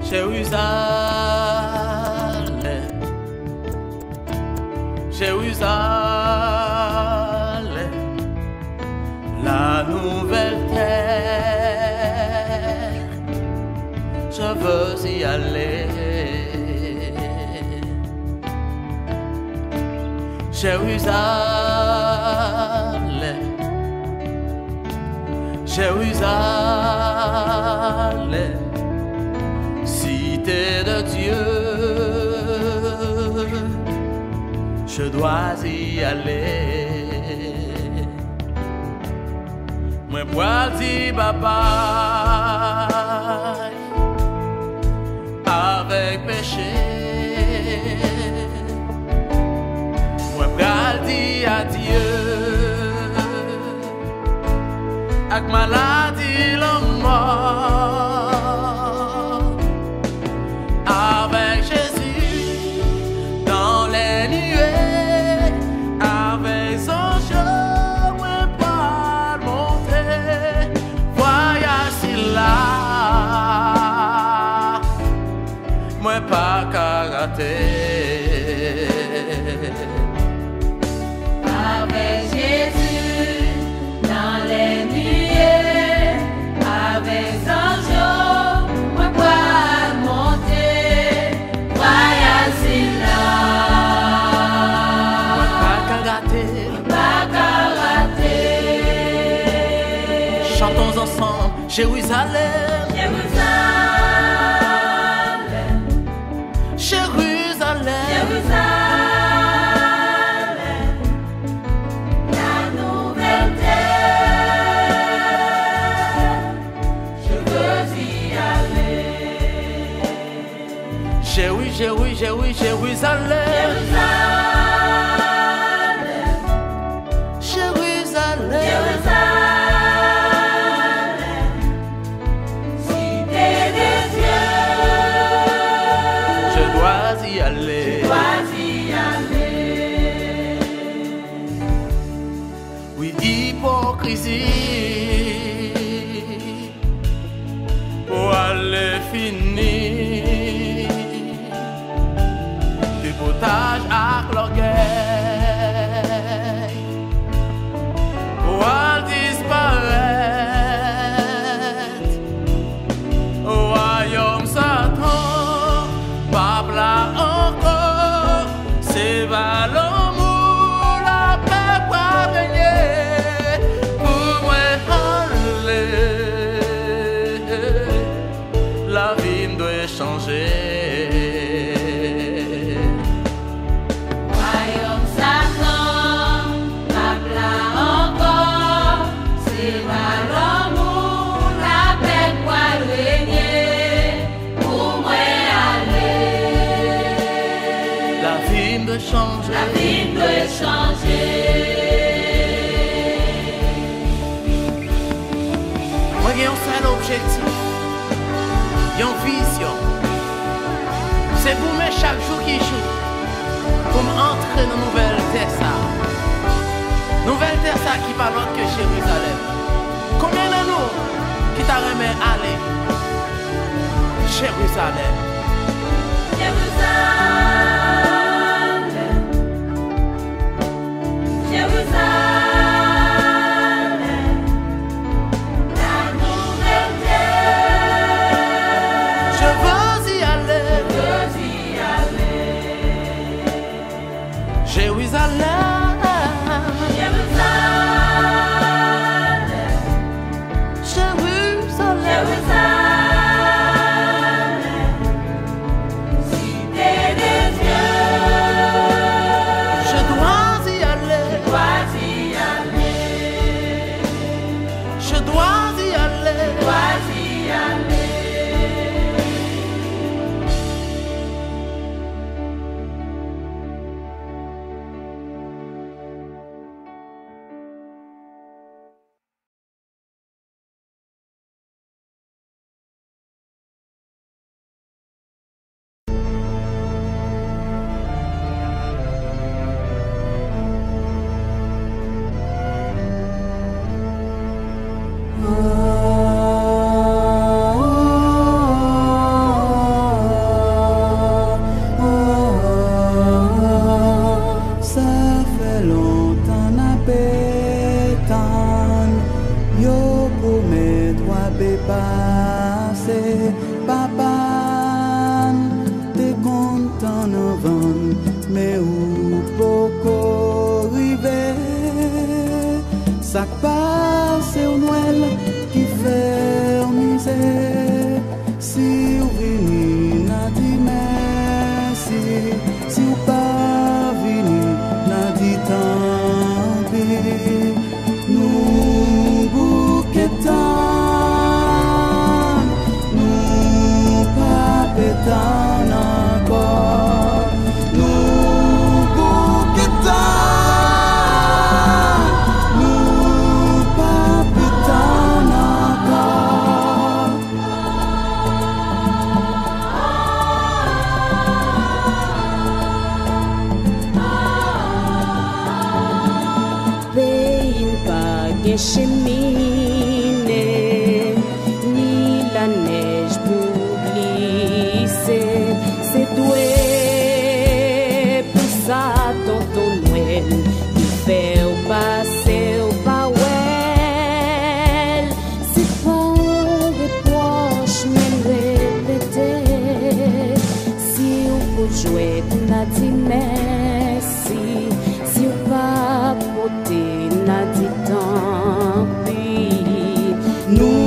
Jérusalem, Jérusalem, la nouvelle terre, je veux y aller. Jérusalem, Jérusalem, cité de Dieu, je dois y aller. Moi, moi, dis bye-bye avec péché. Moi, dis adieu avec maladie, la mort. Avec Jésus dans les nuées, avec son jour, moi pas monter, voyage là, moi pas karaté. Avec Jésus dans les nuées, avec son jour, moi pas monter, voyage là, Pas karaté. pas rater. Chantons ensemble Jérusalem, Jérusalem, Jérusalem, Jérusalem, la nouvelle terre, je veux y aller. Jérusalem, Jérusalem, Jérusalem, Jérusalem, cité des dieux, je dois y aller. dois y aller. Oui, hypocrisie, pour aller finir, dépotage à l'orgueil, pour aller disparaître, au royaume Satan, pas là encore, c'est l'amour, la paix pour venir, pour moi aller, la vie me doit changer. Royaume Satan, pas là encore, c'est pas l'amour, la paix pour régner, pour moi aller. La vie me doit changer. La vie peut changer. Moi j'ai un seul objectif, une vision. C'est pour moi chaque jour qui joue, pour m'entrer dans la nouvelle terre ça. Nouvelle terre ça qui parle autre que Jérusalem. Combien de nous qui t'a remis aller Jérusalem? Jérusalem, Jérusalem, la nouvelle terre, Je veux y aller, je veux y aller. Jérusalem, Jérusalem, Jérusalem, Jérusalem, cité des dieux, je dois y aller, dois y aller, je dois y aller. dois y aller. Oh passé, papa, t'es content avant, mais où beaucoup arriver, ça passe au Noël qui fait misère, si vous venez, n'a dit merci, si vous pas venu, n'a dit tant pis, nous bouquetons, nous pas pétons encore, nous bouquetons, nous pas pétons encore. Pays pas cheminée, ni la neige pour glisser. C'est doué pour ça, tonton Noël, qui fait au passer au pawel. C'est pas des poches, mais répéter. Si on peut jouer, n'a dit merci. Si on va porter, n'a dit tant pis. Nous